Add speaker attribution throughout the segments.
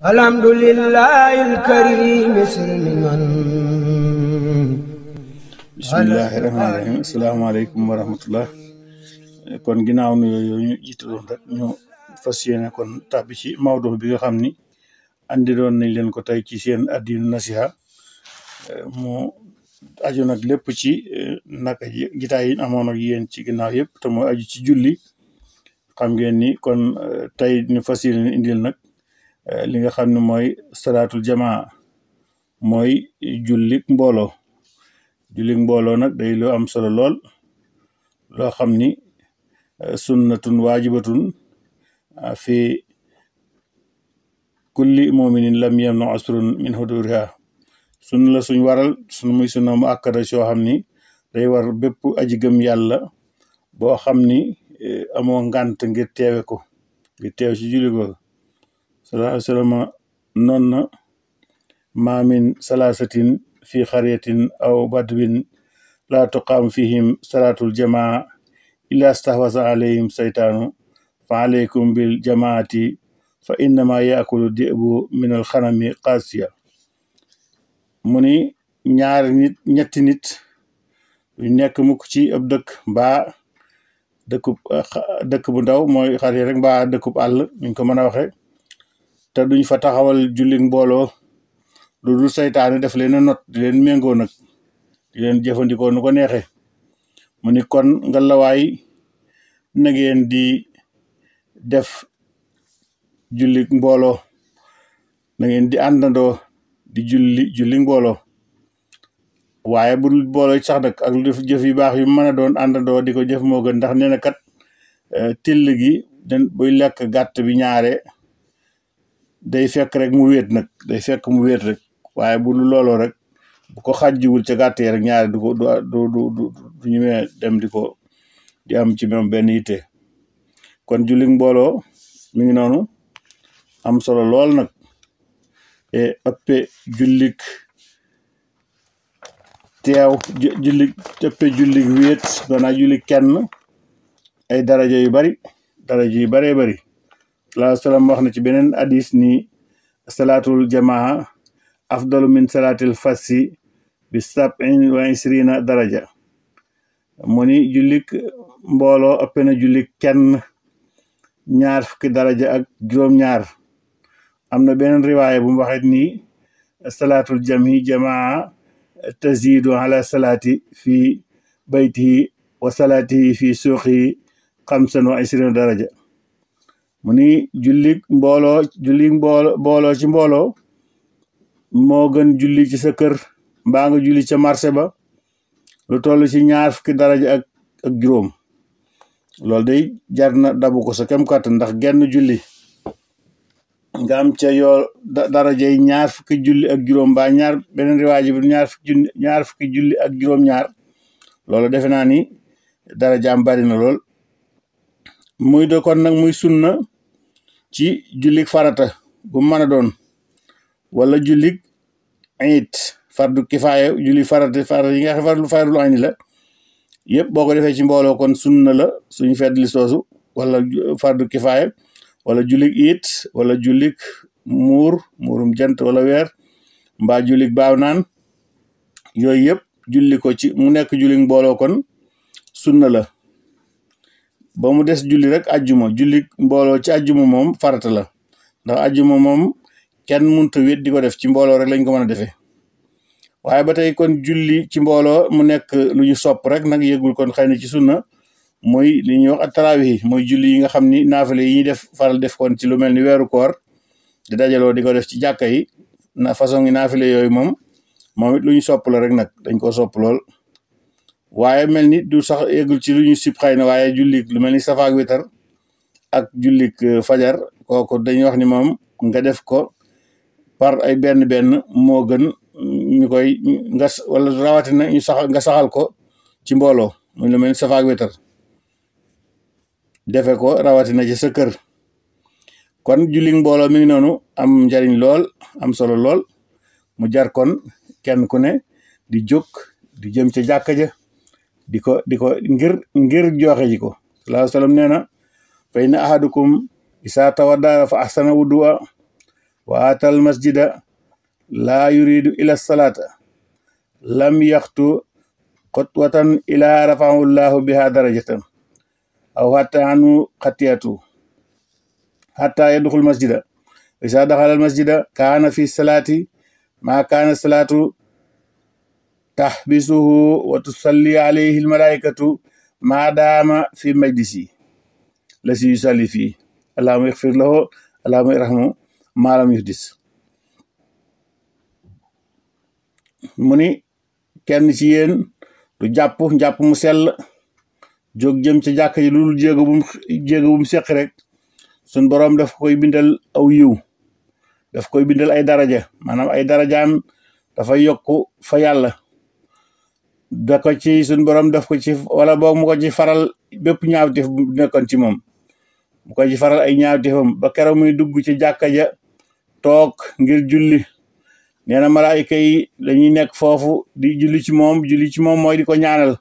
Speaker 1: alhamdulillahi alkarim silman
Speaker 2: bismillahi rahmaani rahim asalaamaaleykum wa rahmatullah. kon ginnaaw nu yooyu ñu jiitaloon rek ñu fas yéene kon tàbbi ci mawdu bi nga xam ni andi doon nañ leen ko tey ci seen addinu nasiha mu aju nag lépp ci naka gitaay yi amoon ak yéen ci ginnaaw yëpp te mooy aju ci julli. xam ngeen ni kon tey ñu fas yéene indil nag li nga xam ne mooy salaatul jamaa mooy jullik mbooloo. jullik mbooloo nag day lu am solo lool loo xam ni sunnatun waajibatun fi kulli muminin lam yamnu asrun min huduriha. sunna la suñ waral muy sunna mu akkada soo xam ni day war bépp aji gëm yàlla boo xam ni amoo ngànt ngir teewe ko ngir teew ci julli ko sallallahu alayhi wa sallam noon na ma min salaasatin fi xaryatin aw badwin laa tuqaam fihim salaatul jamaa illa stahwasa alayhim saytaanu fa alaykum bil jamaati fa innama yaakulu di'bu min al xanami qaasiya. mu ni ñetti nit yu nekk mukk ci ab dëkk mbaa dëkk bu ndaw mooy xarya rek mbaa dëkkub àll ñu ko mën a waxe te duñ fa taxawal julli mbooloo lu dul saytaane def leen a not di leen méngoo nag di leen jëfandikoo nu ko neexe. mu ni kon nga lawaay na ngeen di def julli mbooloo na ngeen di àndandoo di julli mbooloo waaye bu dul mbooloo sax nag ak lu def jëf yu baax yu mën a doon àndandoo di ko jëf moo gën ndax nee na kat till gi buy lekk gàtt bi ñaare day fekk rek mu wéet nag day fekk mu wéet rek waaye bu dul looloo rek bu ko xàjjiwul ca gàtt yi rek ñaare du ñu mee dem di am ci même benn yitte. kon jullik mbooloo mi ngi noonu am solo lool nag ëppe jullik teew jullik wéet doonaa jullik kenn ay daraja yu baree bari. sallallahu alayhi wa sallam wax na ci beneen hadis ni salaatul jamaa afdalu min salaatil fassi bi 27 daraja. mu ni jullik mbooloo ëpp na jullik kenn 20 daraja ak juróom-ñaar. am na beneen riwaaya bu mu waxet ni salaatul jamaa tazidu ala salaati fi baytihi wa salaatihi fi suuqihi 25 daraja. mu ni jullik mbooloo ci mbooloo moo gën julli ci sa kër mbaa nga julli ca marché ba lu toll ci 20 daraja ak juróom. loolu day jar na dabu ko sa kem kàttan ndax genn julli nga am ca yoo darajay 20 julli ak juróom mbaa beneen riwaaya bi 20 julli ak juróom-ñaar. loolu defe naa ni darajaam bari na lool. muy do kon nag muy sunna ci jullik farata bu mën a doon wala jullik ayit fardu kifaaya julli farata yi nga xam fardu ayni la yëpp boo ko defee ci mbooloo kon sunna la suñu feddli soosu wala fardu kifaaya wala jullik it wala jullik muurum jant wala weer mbaa jullik baaw naan yooyu yëpp julli ko ci mu nekk jullik mbooloo kon sunna la. ba mu des julli rek ajjuma julli mbooloo ci ajjuma moom farata la ndax ajjuma moom kenn mënta wét di ko def ci mbooloo rek lañ ko mën a defee. waaye ba tey kon julli ci mbooloo mu nekk lu ñu sopp rek nag yëgul kon xëy na ci sunna mooy li ñuy wax at-tarawih mooy julli yi nga xam ni naafile yi ñuy def faral def kon ci lu mel ni weeru koor di dajaloo di ko def ci jàkka yi na façon yi naafile yooyu moom it lu ñu sopp la rek nag dañ ko sopp lool. waaye mel ni du sax yeggul ci lu ñu sib xëy na waaye jullik lu mel ni safaak witar ak jullik fajar kooku dañuy wax ni moom nga def ko par ay benn moo gën ñu koy wala rawatina nga saxal ko ci mbooloo muy lu mel ni safaak witar defe ko rawatina ci sa kër. kon jullik mbooloo mi ngi noonu am njariñ lool am solo lool mu jar kon kenn ku ne di jóg di jëm ca jàkka ja di ko ngir joxe ji ko. sallallahu alayhi wa sallam nee na fa inna ahadukum isaa tawadda fa ahsana wudu'a wa atal masjida laa yuridu ila salaata lam yaxtu xutwatan ila rafahu llahu biha darajatan aw hatta anu xatiyatu hatta yadxul masjida isa daxala al masjida kaana fi salaati ma kaana salaatu taxbisuhu wa tusalli alayhi al malaikatu ma daama fi majlisi la si yusalli fii allahumma ixfir lahu allahumma irhamhu ma lam yuhdis. mu ni kenn ci yéen du njàpp mu sell jóg jëm ci jàkk ji lu dul jéego bu mu seq rek sun boroom daf koy bindal aw yiw, daf koy bindal ay daraja, maanaam ay darajaam dafa yokku fa yàlla. da ko ci sun boroom daf ko ci wala boog mu ko ci faral bépp ñaawteef bu nekkoon ci moom, mu ko ci faral ay ñaawteefam ba keroog muy dugg ci jàkka ja toog ngir julli. nee na malaayika yi dañuy nekk foofu di julli ci moom mooy di ko ñaanal.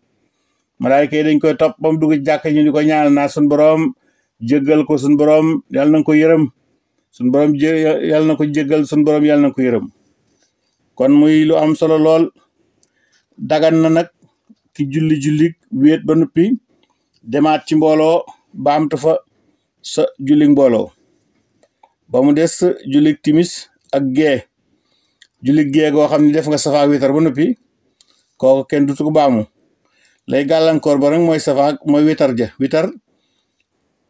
Speaker 2: malaayika yi dañ koy topp ba mu dugg ci jàkka ñu di ko ñaanal naa sun boroom jéggal ko, sun boroom yàlla na ko yërëm, sun boroom yàlla na ko jéggal, sun boroom yàlla na ko yërëm. kon muy lu am solo lool. dagan na nag ki julli wéet ba noppi demaat ci mbooloo baamtu fa sa julli mbooloo ba mu des julli timis ak gee. julli gee goo xam ne def nga safaak witar ba noppi kooku kenn dutu ko baamu. lay gàllankoor ba rek mooy safaak mooy witar ja. witar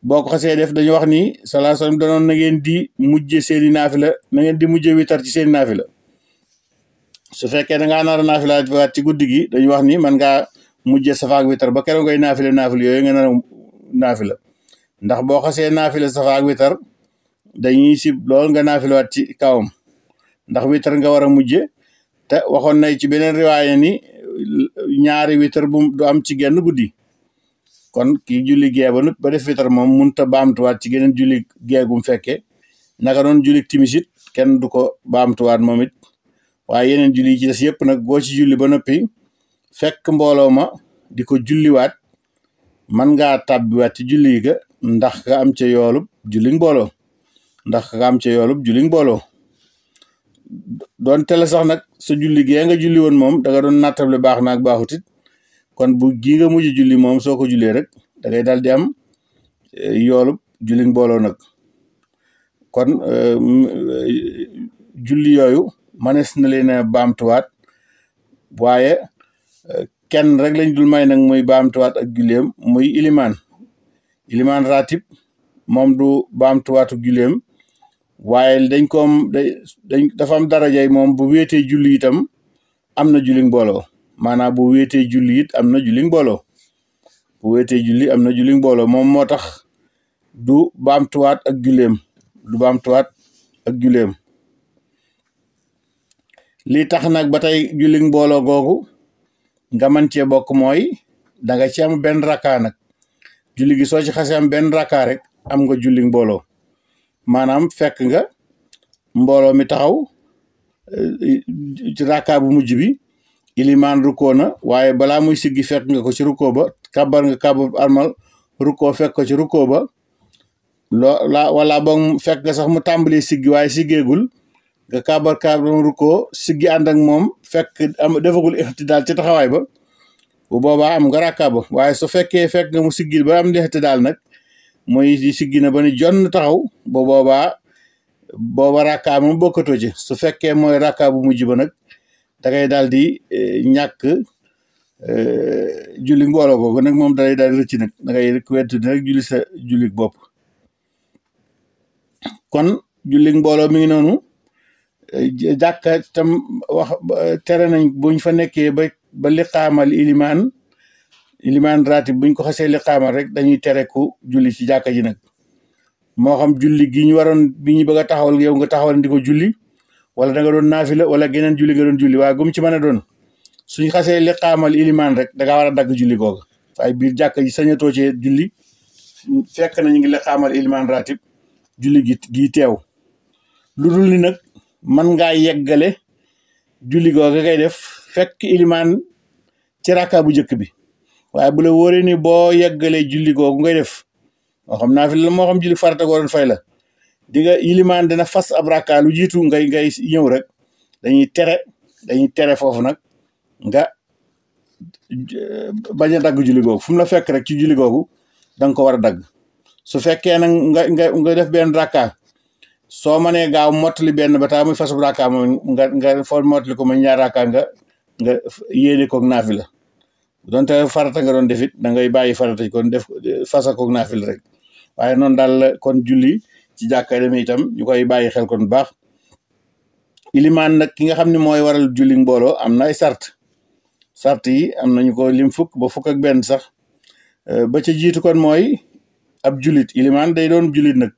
Speaker 2: boo ko xasee def dañu wax ni sallallahu alayhi wasallam danoon na ngeen di mujje seeni naafila, na ngeen di mujje witar ci seeni naafila. su fekkee da ngaa nar a naafila waat ci guddi gi dañu wax ni man ngaa mujje safaak witar ba keroog ngay naafila yooyu nga nar a naafila. ndax boo xasee naafila safaak witar dañuy sib lool nga naafila waat ci kawam, ndax witar nga war a mujje. te waxoon nay ci beneen riwaaya ni ñaari witar du am ci genn guddi. kon kii julli gee ba def witar moom munta baamtuwaat ci geneen julli gee gum fekke. naka noon julli timisit kenn du ko baamtuwaat moom it. waaye yeneen julli yi ci des yëpp nag boo ci julli ba noppi fekk mbooloo ma di ko julliwaat man ngaa tàbbiwaat ci julli ga ndax nga am ca yoolub julli mbooloo doon tele sax nag sa julli gee nga julli woon moom da nga doon nattable baax naag baaxutit. kon bu gii nga mujj julli moom soo ko jullee rek da ngay daal di am yoolub julli mbooloo nag. kon julli yooyu manes na leen a baamtuwaat, waaye kenn rek lañ dul may nag muy baamtuwaat ak julleem muy ilimaan ratib moom du baamtuwaatu julleem. waaye dafa am darajay moom bu wéetee julli itam am na julli mbooloo. maanaam bu wéetee julli it am na julli mbooloo. moom moo tax du baamtuwaat ak julleem. li tax nag ba tey julli mbooloo googu nga mën cee bokk mooy danga ci am benn rakkaa nag. julli gi soo ci xasee am benn rakkaa rek am nga julli mbooloo. maanaam fekk nga mbooloo mi taxaw ci rakkaa bu mujj bi ilimaan rukkoo na, waaye balaa muy siggi fekk nga ko ci rukkoo ba, kàbbar nga kàbbar armal rukkoo fekk ko ci rukkoo ba. wala boog fekk nga sax mu tàmbalee siggi waaye siggeegul nga kàbbar rukkoo siggi ànd ak moom fekk defagul ixtidaal ci taxawaay ba. bu boobaa am nga rakkaa ba. waaye su fekk nga mu siggi ba am ixtidaal nag mooy siggi na ba ni jonn taxaw ba booba rakkaa moom bokkatoo ci. su fekkee mooy rakkaa bu mujj ba nag da ngay daal di ñàkk julli mbooloo googu nag moom dalay daal di rëcc nag da ngay wettu rek julli sa julli bopp. kon julli mbooloo mi ngi noonu. jàkka tam wax tere nañ buñ fa nekkee ba liqaamal ilimaan ratib buñ ko xasee liqaamal rek dañuy tere ku julli ci jàkka ji nag. moo xam julli gi ñu waroon bi ñu bëgg a taxawal yow nga taxawal di ko julli, wala da nga doon naafila wala geneen julli nga doon julli, waaye gum ci mën a doon suñ xasee liqaamal ilimaan rek da ngaa war a dagg julli googu. waaye biir jàkka ji sañatoo cee julli fekk na ñu ngi liqaamal ilimaan ratib julli gi teew. lu dul ni nag mën ngaa yeggale julli googu ngay def fekk ilimaan ci rakka bu njëkk bi. waaye bu la wóoree ni boo yeggalee julli googu ngay def moo xam naafila la moo xam julli farata goo doon fay la, di nga ilimaan dina fas ab rakka lu jiitu ngay ñëw rek dañuy tere foofu nag nga bañ a dagg julli googu fu mu la fekk rek ci julli googu da nga ko war a dagg su fekkee nag nga def benn rakka soo mënee gaaw mottali benn ba taa muy fasub rakka moom nga foo mottali ko ma ñaar rakka nga yéene koog naafila donte farata nga doon defit da ngay bàyyi farata kon def fasa koog naafila rek waaye noonu daal kon julli ci jàkka dem itam ñu koy bàyyi xel kon bu baax. ilimaan nag ki nga xam ne mooy waral julli mbooloo am na ay sart yi am nañu ko lim fukk ba fukk ak benn sax ba ca jiitu kon mooy ab jullit ilimaan day doon jullit nag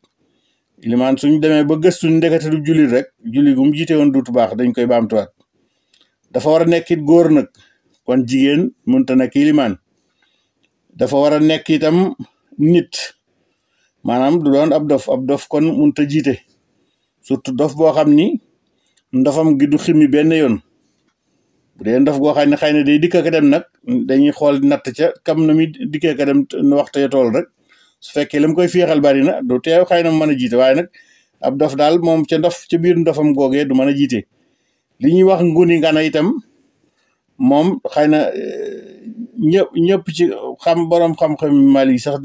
Speaker 2: ilimaan suñ demee ba gëstuñ ndekete du jullit rek julli gum jiite woon duutu baax dañ koy baamtuwaat dafa war a nekkit góor nag kon jigéen mënta nekk ilimaan dafa war a nekk itam nit maanaam du doon ab dof kon mënta jiite surtout dof boo xam ni ndofam gi du ximmi benn yoon bu dee ndof goo xam ne xëy na day dikk ak dem nag dañuy xool natt ca kam na mi dikkee ka dem waxtu ya tool rek su fekkee la mu koy féexal bari na du teew xëy na mu mën a jiite waaye nag ab dof daal moom ca biir ndofam googee du mën a jiite li ñuy wax nguni ngana itam moom xëy na ñëpp ci borom xam-xam Mali sax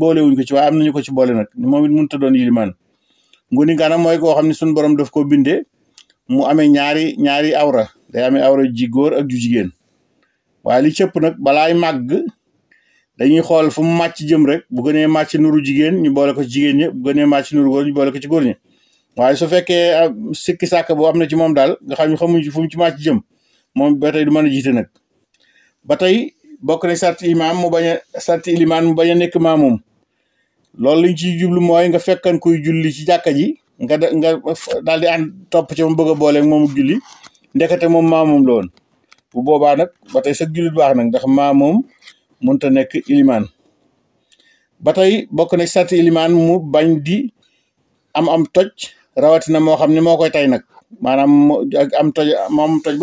Speaker 2: boolewuñ ko ci waaye am nañu ko ci boole nag moom it mënut a doon yilimaan nguni ngana mooy koo xam ne suñu borom daf koo bindee mu amee ñaari awra day amee awra ji góor ak ju jigéen waaye li cëpp nag balaay màgg dañuy xool fu mu màcc jëm rek bu gënee màcc nuru jigéen ñu boole ko ci jigéen ñi bu gënee màcc nuru góor ñu boole ko ci góor ñi waaye su fekkee sikki sàkk boo am na ci moom daal nga xam ne xamuñ fu mu ci màcc jëm moom ba tey du mën a jiite nag ba tey bokk na sarti ilimaan mu bañ a nekk maamum loolu liñ ci jublu mooy nga fekkan kuy julli ci jàkka ji nga daal di ànd topp ci moom bëgg a booleeg moomu julli ndekete moom maamum la woon bu boobaa nag ba tey sa jullit baax nag ndax maamum mënta nekk ilimaan ba tey bokk na sarti ilimaan mu bañ di am toj rawatina moo xam ne moo koy tay nag maanaam am toj moom toj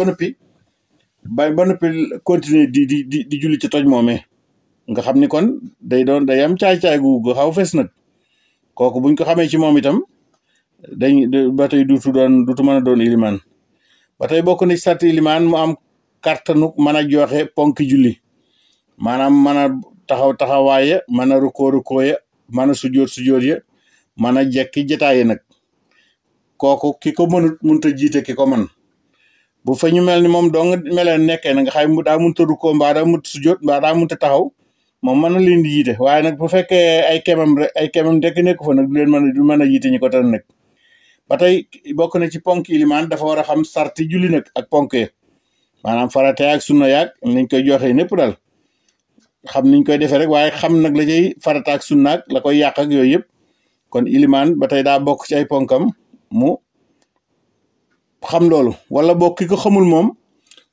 Speaker 2: ba noppi continuer di julli ci toj moomee nga xam ni kon day am caay-caay gu xaw fes nag kooku buñ ko xamee ci moom itam ba tey duutu mën a doon ilimaan ba tey bokk na ci sarti ilimaan mu am kàttanu mën a joxe ponki julli maanaam mën a taxawaaya mën a rukkoo ya mën a sujjóot ya mën a jekki jataaye nag kooku ki ko mënut a jiite ki ko mën bu fa ñu mel ni moom dong meleen nekkee na nga xam daa mënut a rukkoo mbaa daa mënut sujjóot mbaa daa mënut a taxaw moom mën na leen di jiite waaye nag bu fekkee ay kemam dekk nekku fa nag du mën a jiite ñi ko tan nag ba tey bokk na ci ponk ilimaan dafa war a xam sarti julli nag ak ponk yi maanaam farate ak sunna yaag nañ koy joxe népp daal xam niñ koy defee rek waaye xam nag la cay farata ak sunna ak la koy yàq ak yooyu yëpp kon ilimaan ba tey daa bokk ci ay ponkam mu xam loolu wala bokk ki ko xamul moom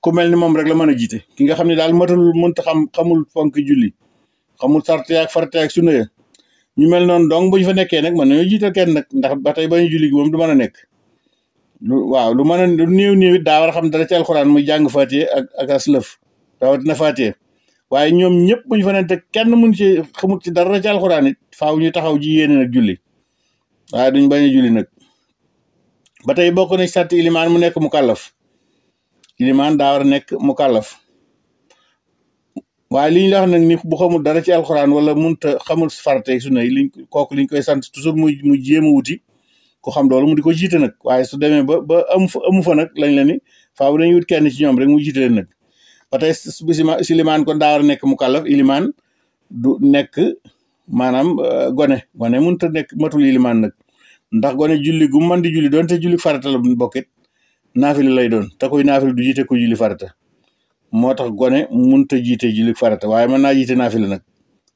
Speaker 2: ku mel ni moom rek la mën a jiite ki nga xam ne daal mënta xamul ponk julli xamul sarti ak farate ak sunna ya ñu mel noonu donc bu ñu fa nekkee nag mën nañoo jiital kenn nag ndax ba tey ba ñu julli gi moom du mën a nekk lu mën a lu néew it daa war a xam dara ci alxuraan muy jàng Faatiha ak aslëf rawatina Faatiha waaye ñoom ñëpp bu ñu fa nekk kenn mun ci xamut ci dara ci alxuraan it faaw ñu taxaw ji yéene nag julli waaye duñ bañ a julli nag ba tey bokk na sarti ilimaan mu nekk mu kàllaf ilimaan daa war a nekk mu kàllaf waaye li ñu la wax nag ni bu xamul dara ci alxuraan wala munta xamul farate sunna yi liñ koy sant toujours mu jéem a wuti ku xam loolu mu di ko jiite nag waaye su demee ba amu fa nag lañ la ni faaw dañuy wut kenn ci ñoom rek mu jiite leen nag ba tey si ilimaan kon daa war a nekk mu kàllaf ilimaan du nekk maanaam gone munta nekk matul ilimaan nag ndax gone julli gu mën di julli doon te julli farata la bokkit naafila lay doon te koy naafila du jiite ko julli farata moo tax gone munta jiite julli farata waaye mën naa jiite naafila nag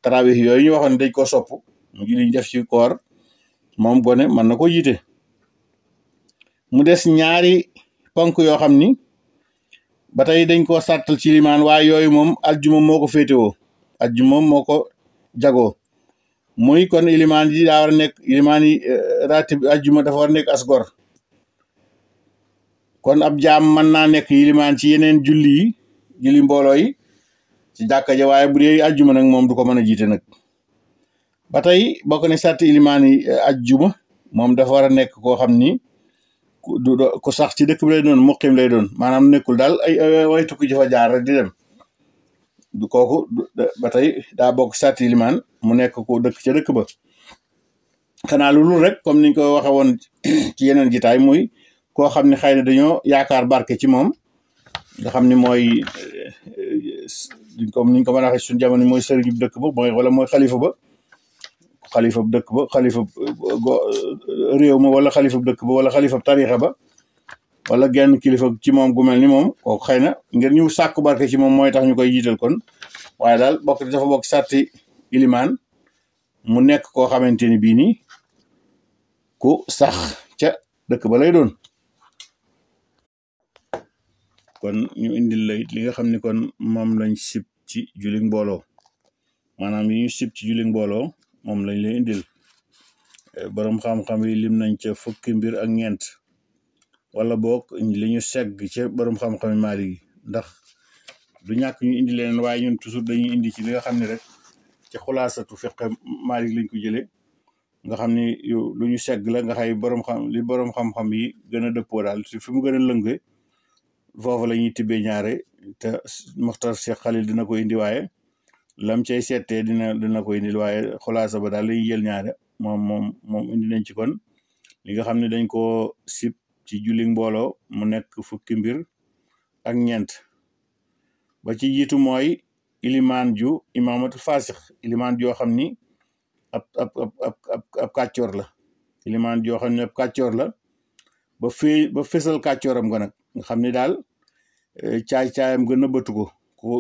Speaker 2: tarawih yooyu ñu waxoon dañ ko sopp mu julli ñu def ci koor moom gone mën na ko jiite mu des ñaari ponk yoo xam ni ba tey dañ koo sàttal ci limaan waaye yooyu moom aljuma moo ko féetewoo aljuma moo ko jagoo muy kon ilimaan yi daa war a nekk ilimaan yi ratib aljuma dafa war a nekk as gor kon ab jaam mën naa nekk ilimaan ci yeneen julli mbooloo yi ci jàkka ja waaye bu dee aljuma nag moom du ko mën a jiite nag ba tey bokk na sarti ilimaan yi aljuma moom dafa war a nekk koo xam ni ku sax ci dëkk bi lay doon muqim lay doon maanaam nekkul daal ay way tukki ci fa jaar rek di dem du kooku ba tey daa bokk sàtti ilimaan mu nekk ku dëkk ca dëkk ba xanaa lu dul rek comme niñ ko waxe woon ci yeneen jitaay muy koo xam ne xëy na dañoo yaakaar barke ci moom nga xam ni mooy comme niñ ko mën a waxee suñu jamono mooy sëriñu dëkk ba mooy wala mooy xalifa ba xalifa dëkk ba xalifa réew ma wala xalifa dëkk ba wala xalifa tarixa ba wala genn kilifa ci moom gu mel ni moom kooku xëy na ngir ñu sàkku barke ci moom mooy tax ñu koy jiital kon waaye daal dafa bokk sàtti ilimaan mu nekk koo xamante ni bii nii ku sax ca dëkk ba lay doon kon ñu indil la li nga xam ni kon moom lañ sib ci julli mbooloo maanaam yi ñu sib ci julli mbooloo moom lañ lay indil borom xam-xam yi lim nañ ca fukki mbir ak ñeent wala boog li ñu segg ca borom xam-xam yi Maalik yi ndax du ñàkk ñu indi leen waaye ñun toujours dañuy indi ci li nga xam ne rek ci xulaasatu fiqh Maalik lañ ko jëlee nga xam ni lu ñu segg la nga xay borom xam-xam yi gën a dëppoo daal fi mu gën a lëngee foofu la ñuy tibbee ñaare te Muxtar Cheikh Khalil dina ko indi waaye lam cay seetee dina ko indil waaye xulaasa ba daal la ñuy jël ñaare moom indi nañ ci kon li nga xam ne dañ koo sib ci julli mbooloo mu nekk fukki mbir ak ñeent ba ci jiitu mooy ilimaan ju imaamatul faasix ilimaan joo xam ni ab kàccoor la ilimaan joo xam ne ab kàccoor la ba fesal kàccooram nga nag nga xam ni daal caay-caayam gën a bëtu ko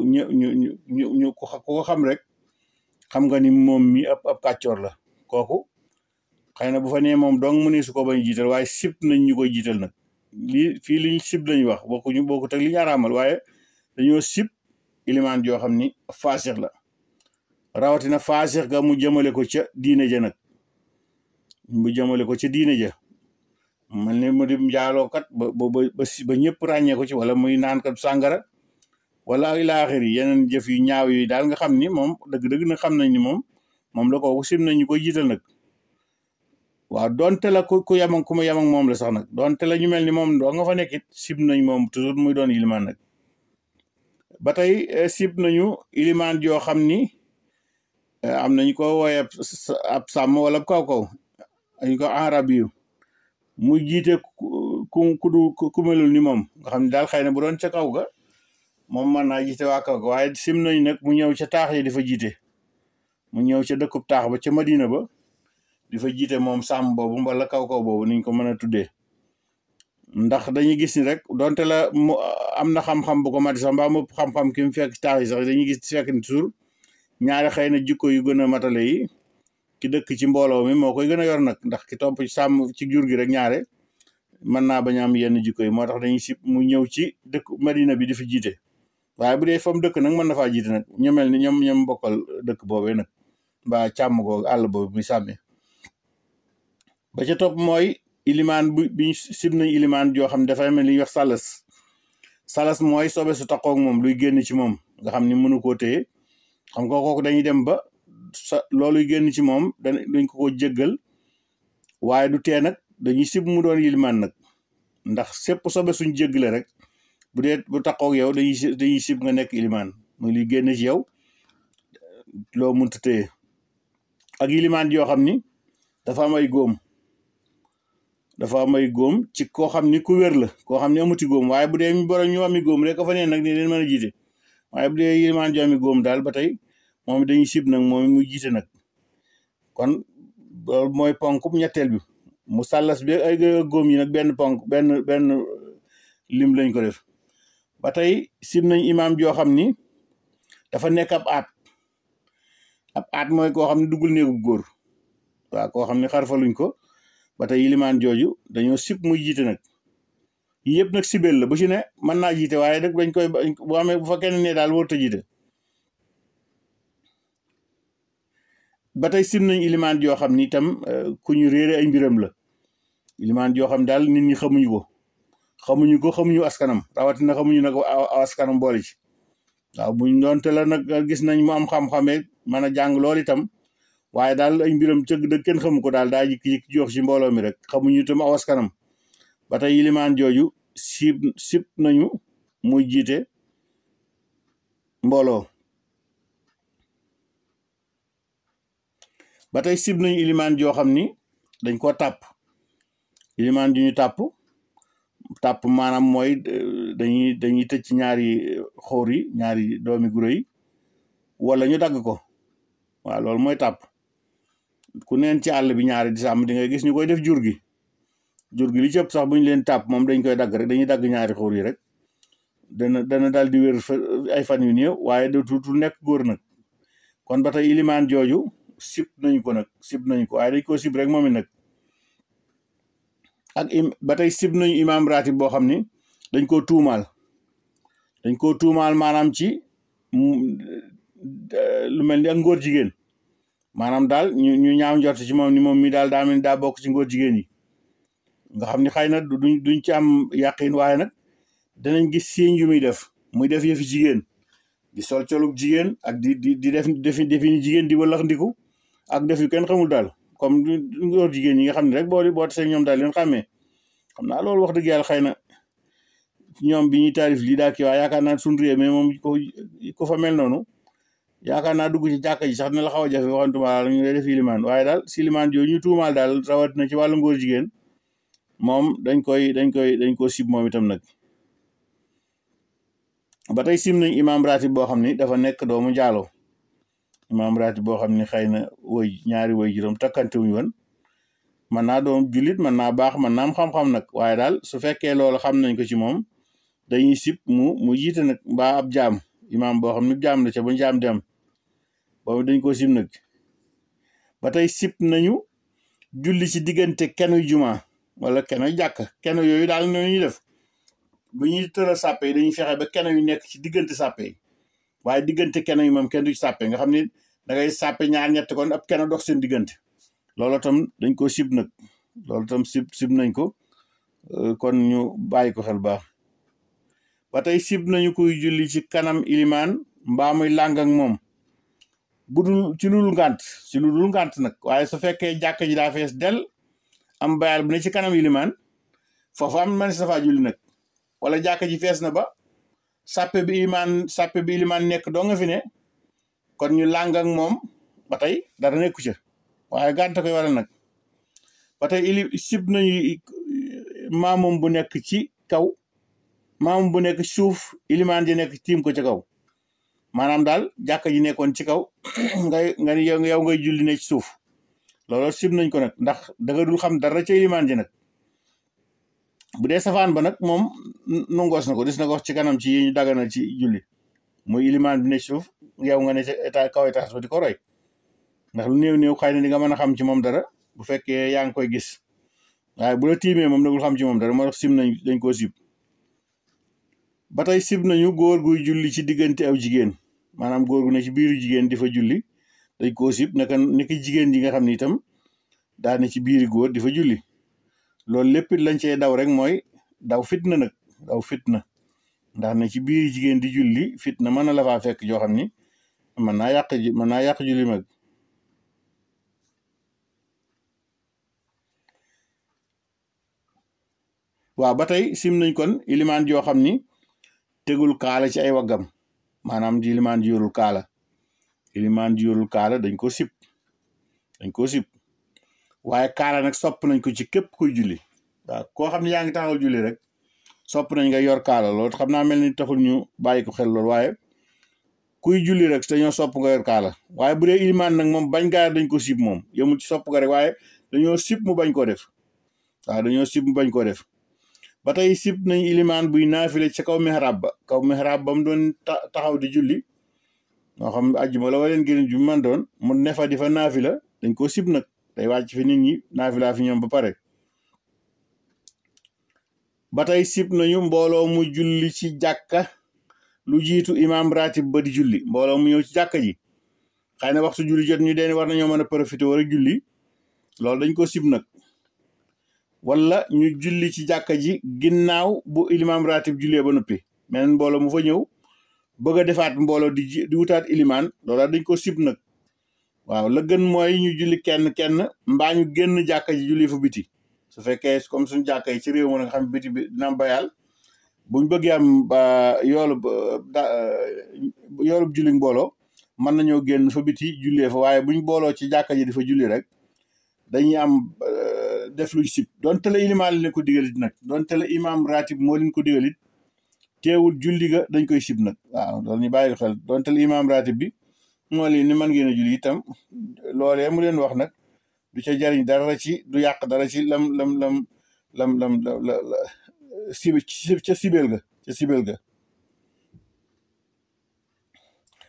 Speaker 2: ñu ko xam rek xam nga ni moom mi ab kàccoor la kooku xëy na bu fa nee moom dong mu ne su ko bañ jiital waaye sib nañ ñu koy jiital nag fii liñ sib lañu wax bokkut ak li ñu araamal waaye dañoo sib ilimaan joo xam ni faasix la rawatina faasix ga mu jëmale ko ca diine ja nag mu jëmale ko ca diine ja man ne mu di njaalookat ba ñëpp ràññee ko ci wala muy naankat sàngara wala ay laaxir yi yeneen jëf yu ñaaw yi daal nga xam ni moom dëgg-dëgg na xam nañ ni moom la kooku sib nañ ñu koy jiital nag waaw donte la ku yamang ku ma yamang moom la sax nag donte la ñu mel ni moom doo nga fa nekk it sib nañ moom toujours muy doon ilimaan nag ba tey sib nañu ilimaan joo xam ni am nañu ko wooye ab sàmm wala kaw-kaw dañu ko arab yu muy jiite ku melul ni moom nga xam ne daal xëy na bu doon ca kaw ga moom mën naa jiite waa kaw ga waaye sim nañ nag mu ñëw ca taax yi di fa jiite mu ñëw ca dëkkub taax ba ca Madina ba di fa jiite moom sàmm boobu wala kaw-kaw boobu niñ ko mën a tuddee ndax dañuy gis ni rek donte la mu am na xam-xam bu ko mati sax mbaa mu xam-xam ki mu fekk taax yi sax dañuy gis fekk ni toujours ñaari xëy na jikko yu gën a matale yi ki dëkk ci mbooloo mi moo koy gën a yor nag ndax ki topp sàmm ci jur gi rek ñaare mën naa bañ a am yenn jikko yi moo tax dañuy sib mu ñëw ci dëkk Madina bi di fi jiite waaye bu dee fa mu dëkk nag mën na faa jiite nag ñu mel ni ñoom bokkal dëkk boobee nag mbaa càmm ko àll boobu muy sàmmee ba ca topp mooy ilimaan bi sib nañ ilimaan joo xam ne dafay mel li ñuy wax salas mooy sobe su taqoog moom luy génn ci moom nga xam ni mënu koo téye xam nga kooku dañuy dem ba looluy génn ci moom dañ ko jéggal waaye du tee nag dañuy sib mu doon ilimaan nag ndax sépp sobe suñ jéggale rek bu taqoog yow dañuy sib nga nekk ilimaan muy luy génn ci yow loo mënta téye ak ilimaan yoo xam ni dafa am ay góom ci koo xam ni ku wér la koo xam ni amuti góom waaye bu dee borom ñu ami góom rek fa neen nag ni leen mën a jiite waaye bu dee ilimaan joo ami góom daal ba tey moom dañuy sib nag moom muy jiite nag kon loolu mooy ponk ñetteel bi mu sàllas bi ay góom yi nag benn lim lañ ko def ba tey sib nañ imaam joo xam ni dafa nekk ab aat mooy koo xam ne duggul néegub góor waaw koo xam ne xarfaluñ ko ba tey ilimaan jooju dañoo sib muy jiite nag yëpp nag sibel la bu ci ne mën naa jiite waaye rek dañ koy bu amee bu fa kenn ne daal warut a jiite ba tey sib nañ ilimaan joo xam ni itam ku ñu réere ay mbiram la ilimaan joo xam daal nit ñi xamuñu askanam rawatina xamuñu nag askanam boole ci waaw buñ doonte la nag gis nañ mu am xam-xamee mën a jàng lool itam waaye daal ay mbiram cëgg dëgg kenn xamu ko daal daa jikki-jikki jox ci mbooloo mi rek xamuñu itam aw askanam ba tey ilimaan jooju sib nañu muy jiite mbooloo ba tey sib nañu ilimaan joo xam ni dañ koo tàpp ilimaan ju ñu tàpp maanaam mooy dañuy tëj ci ñaari xóor yi ñaari doomi guro yi wala ñu dagg ko waaw loolu mooy tàpp ku neen ci àll bi ñaari di sàmm di ngay gis ñu koy def jur gi li ci ëpp sax bu ñu leen tàpp moom dañ koy dagg rek dañuy dagg ñaari xóor yi rek dana daal di wér ay fan yu néew waaye du nekk góor nag kon ba tey ilimaan jooju sib nañu ko waaye dañ ko sib rek moom it nag ak ba tey sib nañu imaam ratib boo xam ni dañ koo tuumaal maanaam ci lu mel ni ak ngóor jigéen maanaam daal ñu ñaaw njort ci moom ni moom mi daal daa mel ni daa bokk ci ngóor jigéen yi nga xam ni xëy na duñ ci am yàqin waaye nag danañ gis siiñ yu muy def yëfi jigéen di sol colug jigéen ak di defi jigéen di walax ndiku ak def yu kenn xamul daal comme ngóor jigéen yi nga xam ne rek boo tasee ñoom daal leen xàmmee xam naa loolu wax dëgg yàlla xëy na ñoom bi ñuy taarif lii daa kii waaye yaakaar naa suñu réew mais moom ko fa mel noonu yaakaar naa dugg ci jàkka ji sax dina la xaw a jafe waxantuma la ñu lay def ilimaan waaye daal si ilimaan jooju ñu tuumaal daal rawatina ci wàllu ngóor jigéen moom dañ ko sib moom itam nag ba tey sim nañ imaam ratib boo xam ni dafa nekk doomu njaaloo imaam ratib boo xam ni xëy na ñaari woy juróom takkante wuñu woon mën naa doon jullit mën naa baax mën naa am xam-xam nag waaye daal su fekkee loolu xam nañ ko ci moom dañuy sib mu jiite nag mbaa ab jaam imaam boo xam ne jaam la ca ba jaam dem boobu dañ ko sib nag ba tey sib nañu julli ci diggante kenuy juma wala kenuy jàkk kenu yooyu daal noonu ñuy def bu ñuy tëral sàppe yi dañuy fexe ba kenu yu nekk ci diggante sàppe yi waaye diggante kenu yi moom kenn du ci sàppe nga xam ne da ngay sàppe ñaar ñett kon ab kenu dox seen diggante loolu tam dañ ko sib nag loolu tam sib nañ ko kon ñu bàyyi ko xel baax ba tey sib nañu koy julli ci kanam ilimaan mbaa muy làng ak moom budul ci lu dul ngànt nag waaye su fekkee jàkk ji daa fees del am bayal bu ne ci kanam ilimaan foofu am man safa julli nag wala jàkk ji fees na ba sàppe bi ilimaan nekk doo nga fi ne kon ñu làng ak moom ba tey dara nekku ca waaye gànt koy waral nag ba tey sib nañu maamum bu nekk ci kaw maamum bu nekk suuf ilimaan ji nekk tiim ko ca kaw maanaam daal jàkka ji nekkoon ci kaw nga yow ngay julli ne ci suuf loolu sib nañ ko nag ndax danga dul xam dara ca ilimaan ji nag bu dee safaan ba nag moom nungoos na ko des na ko wax ci kanam ci yi ñu daganal ci julli muy ilimaan bi ne ci suuf yow nga ne ca kaw étage ba di ko roy ndax lu néew xëy na di nga mën a xam ci moom dara bu fekkee yaa ngi koy gis waaye bu la tiimee moom nagul xam ci moom dara moo tax dañ koo sib ba tey sib nañu góor guy julli ci diggante aw jigéen maanaam góor gu ne ci biiru jigéen di fa julli dañ koo sib ni ki jigéen ji nga xam ni itam daa ne ci biiri góor di fa julli loolu lépp lañ cee daw rek mooy daw fitna nag ndax ne ci biiri jigéen di julli fitna mën na la faa fekk joo xam ni mën naa yàq julli mag waaw ba tey sim nañ kon ilimaan joo xam ni tegul kaala ci ay waggam maanaam di ilimaan ji yorul kaala dañ ko sib waaye kaala nag sopp nañ ko ci képp kuy julli waaw koo xam ne yaa ngi taxawal julli rek sopp nañ nga yor kaala loolu xam naa mel ni taxul ñu bàyyi ko xel loolu waaye kuy julli rek dañoo sopp nga yor kaala waaye bu dee ilimaan nag moom bañ gaa dañ ko sib moom yemul ci sopp nga rek waaye dañoo sib mu bañ koo def ba tey sib nañ ilimaan buy naafile ci kaw mihrab ba mu doon taxaw di julli moo xam ajjuma la wala ngeen ju man doon mu nefa di fa naafila dañ ko sib nag day wàcc fi nit ñi naafila fi ñoom ba pare ba tey sib nañu mbooloo mu julli ci jàkka lu jiitu imaam ratib ba di julli mbooloo mu ñëw ci jàkka ji xëy na waxtu julli jot ñu deen war nañoo mën a profité war a julli loolu dañ ko sib nag wala ñu julli ci jàkka ji ginnaaw bu ilimaam ratib jullee ba noppi meneen mbooloo mu fa ñëw bëgg a defaat mbooloo di wutaat ilimaan loola dañ ko sib nag waaw la gën mooy ñu julli kenn kenn mbaa ñu génn jàkka ji julli fu biti su fekkee comme suñu jàkka yi ci réew mi nga xam biti bi dina bayal buñ bëggee am yoolub julli mbooloo mën nañoo génn fa biti jullee fa waaye buñ booloo ci jàkka ji di fa julli rek dañuy am def luñ sib donte la ilimaan leen ko digalit nag donte la imaam ratib moo leen ko digalit teewul julli ga dañ koy sib nag waaw loolu ñu bàyyi xel donte la imaam ratib bi moo leen ni mën ngeen a julli itam loolee mu leen wax nag du ca jariñ dara ci du yàq dara ci lam sib ca sibel ga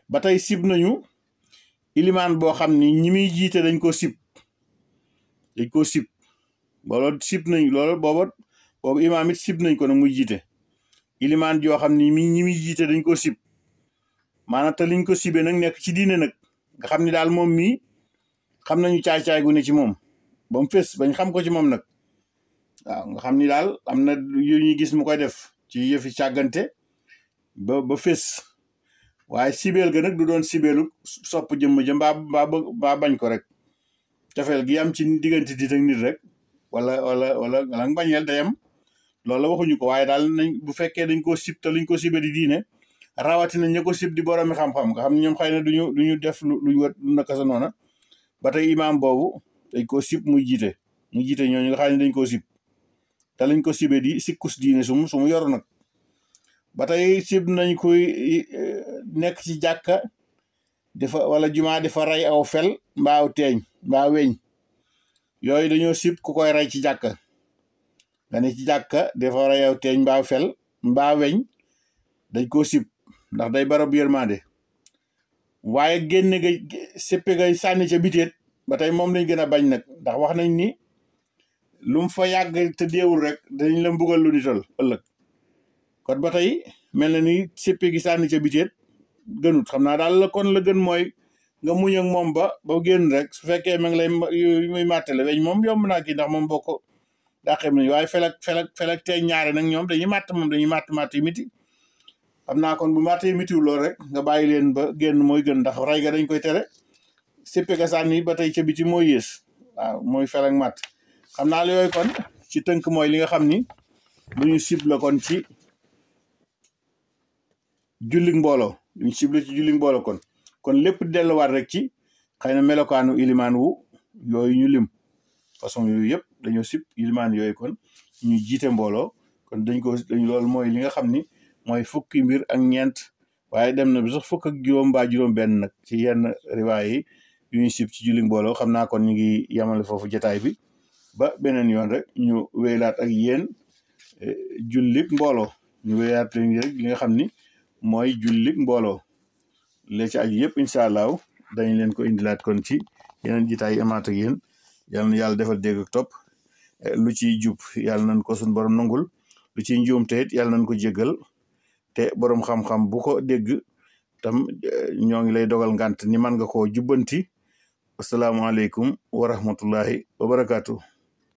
Speaker 2: ba tey sib nañu ilimaan boo xam ni ñi muy jiite dañ ko sib loolu sib nañ loolu boobu imaam it sib nañ ko nag muy jiite ilimaan joo xam ni ñi muy jiite dañ ko sib maanaam te liñ ko sibee nag nekk ci diine nag nga xam ni daal moom mii xam nañu caay-caay gu ne ci moom ba mu fés bañ xam ko ci moom nag waaw nga xam ni daal am na yu ñuy gis mu koy def ci yëfi càggante ba fés waaye sibeel ga nag du doon sibeelu sopp jëmm ja mbaa bañ ko rek cofeel gi am ci diggante nit ak nit rek wala bañeel day am loolu la waxuñu ko waaye daal nañ bu fekkee dañ koo sib te luñ ko sibe di diine rawatina ña ko sib di boroomi xam-xam nga xam ne ñoom xëy na duñu def luñ wër lu naka sa noona ba tey imaam boobu dañ koo sib muy jiite ñooñu nga xam ne dañ koo sib te lañ ko sibe di sikkus diine sumu yor nag ba tey sib nañ koy nekk ci jàkka dafa wala jumaa dafa rey aw fel mbaa teeñ mbaa weñ yooyu dañoo sib ku koy rey ci jàkka nga ne ci jàkka dafa rey aw teeñ mbaa fel mbaa weñ dañ koo sib ndax day barab yërmande waaye génne ga séppe ga sànni ca biteet ba tey moom lañ gën a bañ nag ndax wax nañ ni lu mu fa yàgg te deewul rek dañ la mbugal lu nital ëllëg kon ba tey mel na ni séppe gi sànni ca biteet gënut xam naa daal la kon la gën mooy nga muñ ak moom ba génn rek su fekkee ma ngi lay muy màttale weñ moom yomb naa kii ndax moom boo ko dàqeem nañu waaye felak teeñ ñaare nag ñoom dañuy màtt yu miti xam naa kon bu màttee mitiwul lool rek nga bàyyi leen ba génn mooy gën ndax rey ga dañ koy tere séppe ga sànni ba tey ca biti mooy yées waaw mooy fel ak màtt xam naa yooyu kon ci tënk mooy li nga xam ni lu ñu sib la kon ci jullig mbooloo lu ñu sib la ci jullig mbooloo kon lépp delluwaat rek ci xëy na melokaanu ilimaan wu yooyu ñu lim façon yooyu yëpp dañoo sib ilimaan yooyu kon ñu jiite mbooloo kon dañu loolu mooy li nga xam ni mooy fukki mbir ak ñeent waaye dem na bi sax fukk ak juróom mbaa juróom benn nag ci yenn riwaay yi yu ñu sib ci jullig mbooloo xam naa kon ñu ngi yamale foofu jotaay bi ba beneen yoon rek ñu wéylaat ak yéen jullig mbooloo ñu wéyaat leen rek li nga xam ni mooy jullig mbooloo la ci aju yëpp incha allah dañ leen ko indilaat kon ci yeneen jitaay amaat ak yéen yal na yàlla defal dégg ak topp lu ciy jub yàlla nañ ko suñ borom nangul lu ciy njuum te it yàlla nañ ko jéggal te borom xam-xam bu ko dégg tam ñoo ngi lay dogal ngant ni man nga koo jubbanti asalaamaaleykum wa rahmatullahi wa barakaatu.